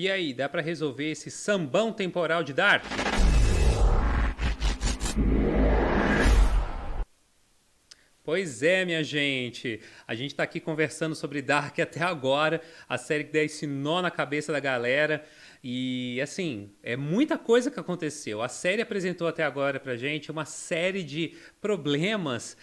E aí, dá pra resolver esse sambão temporal de Dark? Pois é, minha gente. A gente tá aqui conversando sobre Dark até agora, a série que dá esse nó na cabeça da galera. E assim, é muita coisa que aconteceu. A série apresentou até agora pra gente uma série de problemas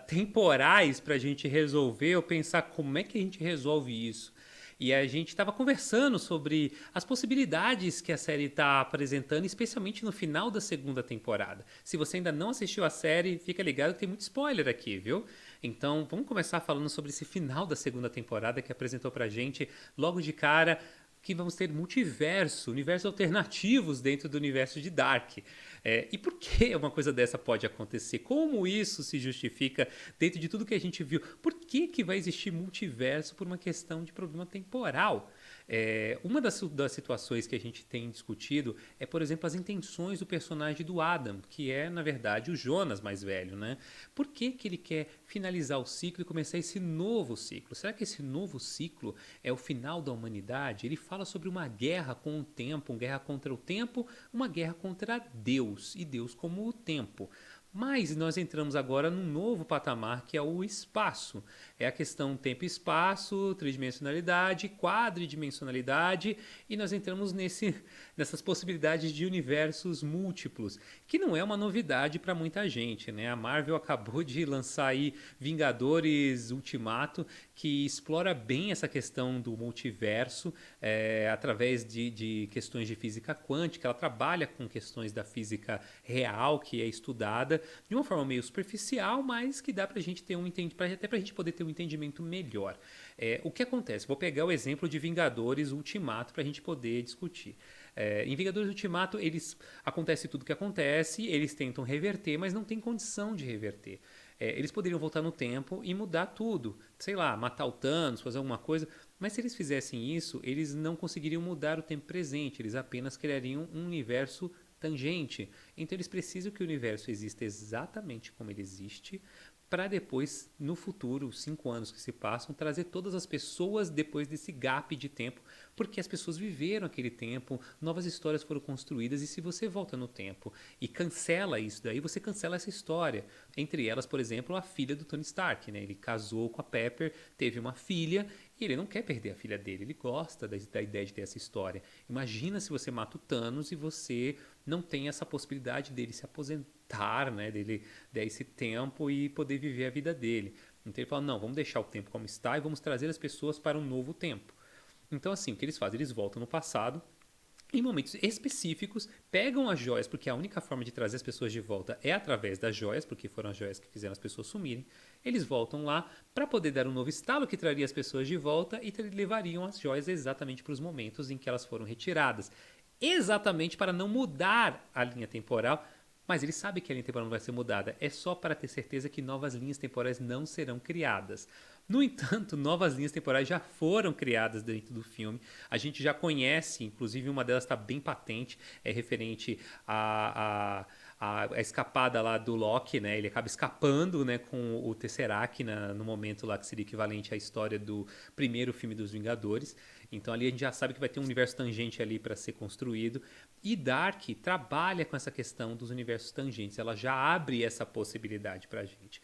temporais pra gente resolver ou pensar como é que a gente resolve isso. E a gente estava conversando sobre as possibilidades que a série está apresentando, especialmente no final da segunda temporada. Se você ainda não assistiu a série, fica ligado que tem muito spoiler aqui, viu? Então vamos começar falando sobre esse final da segunda temporada que apresentou pra gente logo de cara que vamos ter multiverso, universos alternativos dentro do universo de Dark. E por que uma coisa dessa pode acontecer? Como isso se justifica dentro de tudo que a gente viu? Por que vai existir multiverso por uma questão de problema temporal? Uma das situações que a gente tem discutido é, por exemplo, as intenções do personagem do Adam, que é, na verdade, o Jonas mais velho, né? Por que ele quer finalizar o ciclo e começar esse novo ciclo? Será que esse novo ciclo é o final da humanidade? Ele fala sobre uma guerra com o tempo, uma guerra contra o tempo, uma guerra contra Deus, e Deus como o tempo. Mas nós entramos agora num novo patamar que é o espaço. É a questão tempo e espaço, tridimensionalidade, quadridimensionalidade, e nós entramos nessas possibilidades de universos múltiplos, que não é uma novidade para muita gente, né? A Marvel acabou de lançar aí Vingadores Ultimato, que explora bem essa questão do multiverso através de questões de física quântica. Ela trabalha com questões da física real que é estudada de uma forma meio superficial, mas que dá pra gente ter um entendimento, até pra gente poder ter um entendimento melhor. O que acontece? Vou pegar o exemplo de Vingadores Ultimato pra gente poder discutir. Em Vingadores Ultimato, acontece tudo o que acontece, eles tentam reverter, mas não tem condição de reverter. Eles poderiam voltar no tempo e mudar tudo. Sei lá, matar o Thanos, fazer alguma coisa. Mas se eles fizessem isso, eles não conseguiriam mudar o tempo presente. Eles apenas criariam um universo tangente. Então eles precisam que o universo exista exatamente como ele existe, para depois, no futuro, 5 anos que se passam, trazer todas as pessoas depois desse gap de tempo, porque as pessoas viveram aquele tempo, novas histórias foram construídas, e se você volta no tempo e cancela isso daí, você cancela essa história. Entre elas, por exemplo, a filha do Tony Stark, né? Ele casou com a Pepper, teve uma filha, e ele não quer perder a filha dele, ele gosta da ideia de ter essa história. Imagina se você mata o Thanos e você não tem essa possibilidade dele se aposentar, né, dele dar esse tempo e poder viver a vida dele. Então ele fala, não, vamos deixar o tempo como está e vamos trazer as pessoas para um novo tempo. Então assim, o que eles fazem? Eles voltam no passado, em momentos específicos, pegam as joias, porque a única forma de trazer as pessoas de volta é através das joias, porque foram as joias que fizeram as pessoas sumirem. Eles voltam lá para poder dar um novo estalo que traria as pessoas de volta e levariam as joias exatamente para os momentos em que elas foram retiradas. Exatamente para não mudar a linha temporal, mas ele sabe que a linha temporal não vai ser mudada. É só para ter certeza que novas linhas temporais não serão criadas. No entanto, novas linhas temporais já foram criadas dentro do filme. A gente já conhece, inclusive uma delas está bem patente, é referente a escapada lá do Loki, né? Ele acaba escapando, né, com o Tesseract no momento lá que seria equivalente à história do primeiro filme dos Vingadores. Então ali a gente já sabe que vai ter um universo tangente ali para ser construído. E Dark trabalha com essa questão dos universos tangentes. Ela já abre essa possibilidade para a gente.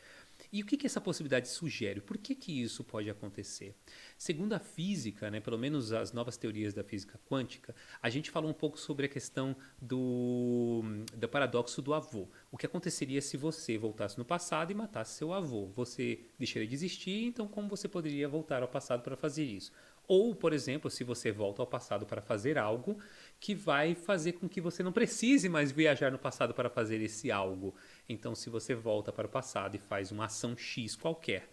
E o que essa possibilidade sugere? Por que isso pode acontecer? Segundo a física, né, pelo menos as novas teorias da física quântica, a gente falou um pouco sobre a questão do paradoxo do avô. O que aconteceria se você voltasse no passado e matasse seu avô? Você deixaria de existir, então como você poderia voltar ao passado para fazer isso? Ou, por exemplo, se você volta ao passado para fazer algo que vai fazer com que você não precise mais viajar no passado para fazer esse algo. Então, se você volta para o passado e faz uma ação X qualquer,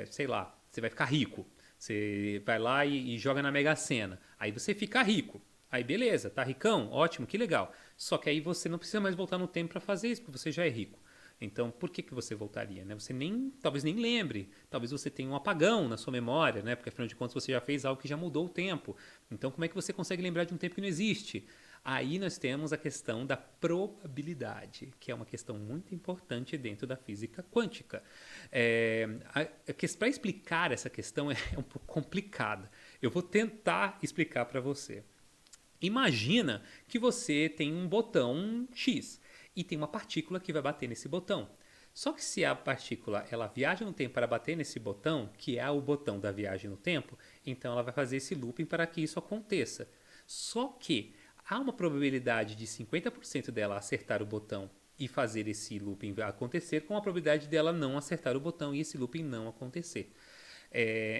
sei lá, você vai ficar rico. Você vai lá e joga na Mega Sena. Aí você fica rico. Aí beleza, tá ricão? Ótimo, que legal. Só que aí você não precisa mais voltar no tempo para fazer isso, porque você já é rico. Então, por que você voltaria, né? Você talvez nem lembre, talvez você tenha um apagão na sua memória, né? Porque afinal de contas você já fez algo que já mudou o tempo. Então, como é que você consegue lembrar de um tempo que não existe? Aí nós temos a questão da probabilidade, que é uma questão muito importante dentro da física quântica. Para explicar essa questão é um pouco complicada. Eu vou tentar explicar para você. Imagina que você tem um botão X e tem uma partícula que vai bater nesse botão. Só que se a partícula ela viaja no tempo para bater nesse botão, que é o botão da viagem no tempo, então ela vai fazer esse looping para que isso aconteça. Só que há uma probabilidade de 50% dela acertar o botão e fazer esse looping acontecer, com a probabilidade dela não acertar o botão e esse looping não acontecer.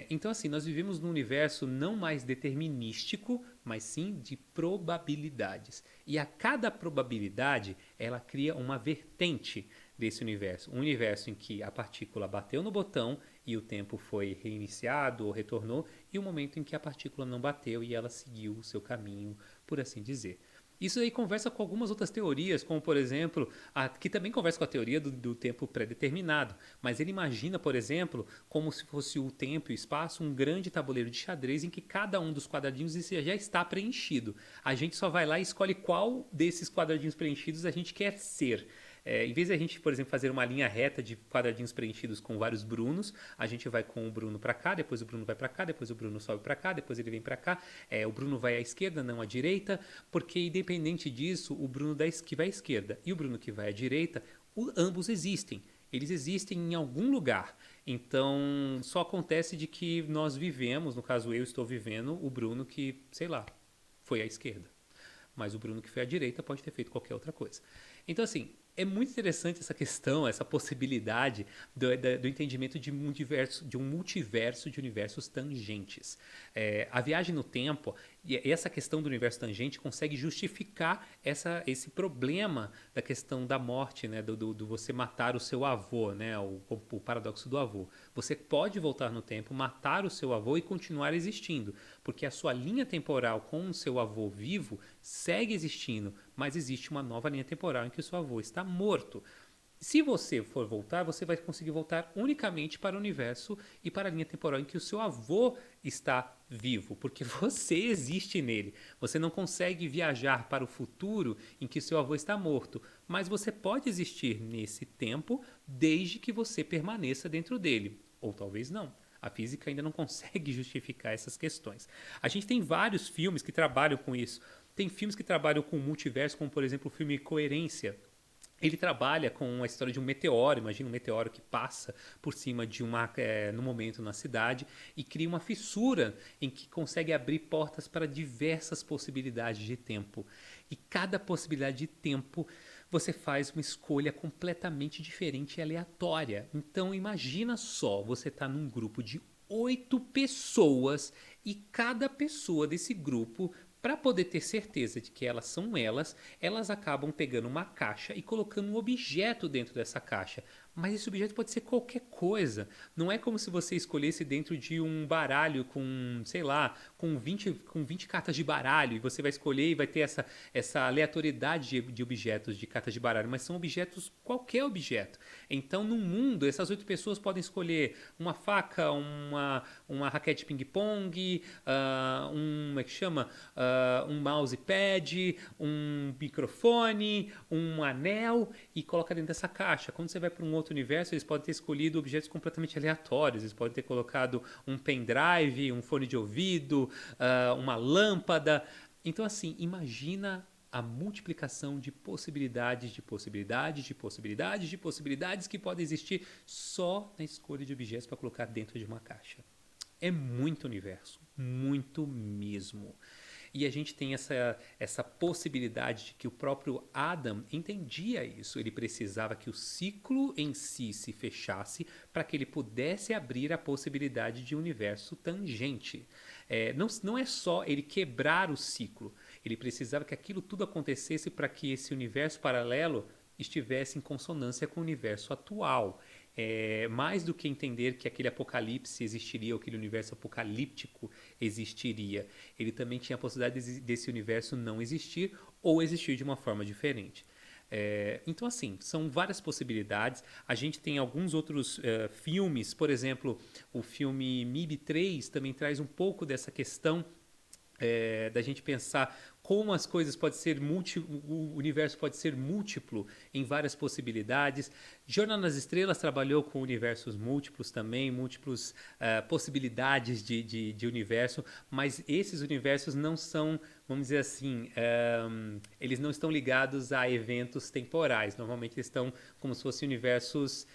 Então, assim, nós vivemos num universo não mais determinístico, mas sim de probabilidades. E a cada probabilidade, ela cria uma vertente desse universo. Um universo em que a partícula bateu no botão e o tempo foi reiniciado ou retornou, e um momento em que a partícula não bateu e ela seguiu o seu caminho, por assim dizer. Isso aí conversa com algumas outras teorias, como por exemplo, que também conversa com a teoria do tempo pré-determinado. Mas ele imagina, por exemplo, como se fosse o tempo e o espaço um grande tabuleiro de xadrez em que cada um dos quadradinhos já está preenchido. A gente só vai lá e escolhe qual desses quadradinhos preenchidos a gente quer ser. Em vez de a gente, por exemplo, fazer uma linha reta de quadradinhos preenchidos com vários Brunos, a gente vai com o Bruno para cá, depois o Bruno vai para cá, depois o Bruno sobe para cá, depois ele vem para cá. O Bruno vai à esquerda, não à direita, porque independente disso, o Bruno que vai à esquerda e o Bruno que vai à direita, ambos existem. Eles existem em algum lugar. Então, só acontece de que nós vivemos, no caso eu estou vivendo, o Bruno que, sei lá, foi à esquerda. Mas o Bruno que foi à direita pode ter feito qualquer outra coisa. Então, assim, é muito interessante essa questão, essa possibilidade do entendimento de um multiverso de universos tangentes. A viagem no tempo e essa questão do universo tangente consegue justificar esse problema da questão da morte, né, do você matar o seu avô, né, o paradoxo do avô. Você pode voltar no tempo, matar o seu avô e continuar existindo, porque a sua linha temporal com o seu avô vivo segue existindo, mas existe uma nova linha temporal em que o seu avô está morto. Se você for voltar, você vai conseguir voltar unicamente para o universo e para a linha temporal em que o seu avô está vivo, porque você existe nele. Você não consegue viajar para o futuro em que o seu avô está morto, mas você pode existir nesse tempo desde que você permaneça dentro dele, ou talvez não. A física ainda não consegue justificar essas questões. A gente tem vários filmes que trabalham com isso. Tem filmes que trabalham com o multiverso, como por exemplo o filme Coerência. Ele trabalha com a história de um meteoro, imagina um meteoro que passa por cima de no momento na cidade e cria uma fissura em que consegue abrir portas para diversas possibilidades de tempo. E cada possibilidade de tempo você faz uma escolha completamente diferente e aleatória. Então imagina só, você está num grupo de 8 pessoas e cada pessoa desse grupo, para poder ter certeza de que elas são elas acabam pegando uma caixa e colocando um objeto dentro dessa caixa. Mas esse objeto pode ser qualquer coisa. Não é como se você escolhesse dentro de um baralho com, sei lá, com 20 cartas de baralho e você vai escolher e vai ter essa aleatoriedade de objetos de cartas de baralho, mas são objetos, qualquer objeto. Então, no mundo, essas 8 pessoas podem escolher uma faca, uma raquete ping-pong, como é que chama? Um mousepad, um microfone, um anel e coloca dentro dessa caixa. Quando você vai para um outro universo, eles podem ter escolhido objetos completamente aleatórios. Eles podem ter colocado um pendrive, um fone de ouvido, uma lâmpada. Então, assim, imagina a multiplicação de possibilidades, de possibilidades, de possibilidades, de possibilidades que podem existir só na escolha de objetos para colocar dentro de uma caixa. É muito universo, muito mesmo. E a gente tem essa possibilidade de que o próprio Adam entendia isso. Ele precisava que o ciclo em si se fechasse para que ele pudesse abrir a possibilidade de um universo tangente. Não é só ele quebrar o ciclo. Ele precisava que aquilo tudo acontecesse para que esse universo paralelo estivesse em consonância com o universo atual. Mais do que entender que aquele apocalipse existiria, ou aquele universo apocalíptico existiria, ele também tinha a possibilidade desse universo não existir ou existir de uma forma diferente. Então, assim, são várias possibilidades. A gente tem alguns outros filmes, por exemplo, o filme MIB 3 também traz um pouco dessa questão Da gente pensar como as coisas podem ser o universo pode ser múltiplo em várias possibilidades. Jornada nas Estrelas trabalhou com universos múltiplos também, múltiplos possibilidades de universo, mas esses universos não são, vamos dizer assim, eles não estão ligados a eventos temporais. Normalmente eles estão como se fossem universos,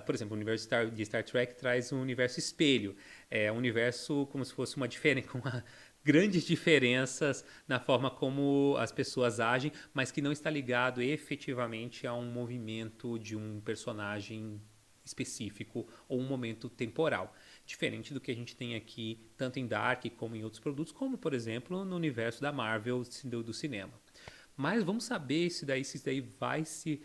por exemplo, o universo de Star Trek traz um universo espelho, é um universo como se fosse uma diferença, grandes diferenças na forma como as pessoas agem, mas que não está ligado efetivamente a um movimento de um personagem específico ou um momento temporal. Diferente do que a gente tem aqui, tanto em Dark como em outros produtos, como por exemplo no universo da Marvel do cinema. Mas vamos saber se isso daí vai se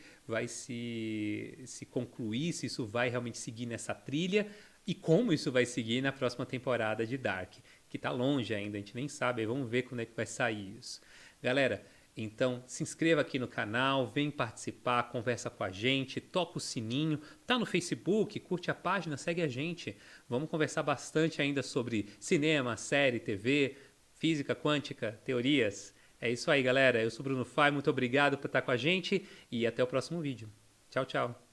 concluir, se isso vai realmente seguir nessa trilha e como isso vai seguir na próxima temporada de Dark, que está longe ainda, a gente nem sabe, vamos ver quando é que vai sair isso. Galera, então se inscreva aqui no canal, vem participar, conversa com a gente, toca o sininho, tá no Facebook, curte a página, segue a gente. Vamos conversar bastante ainda sobre cinema, série, TV, física quântica, teorias. É isso aí, galera. Eu sou Bruno Fai, muito obrigado por estar com a gente e até o próximo vídeo. Tchau, tchau.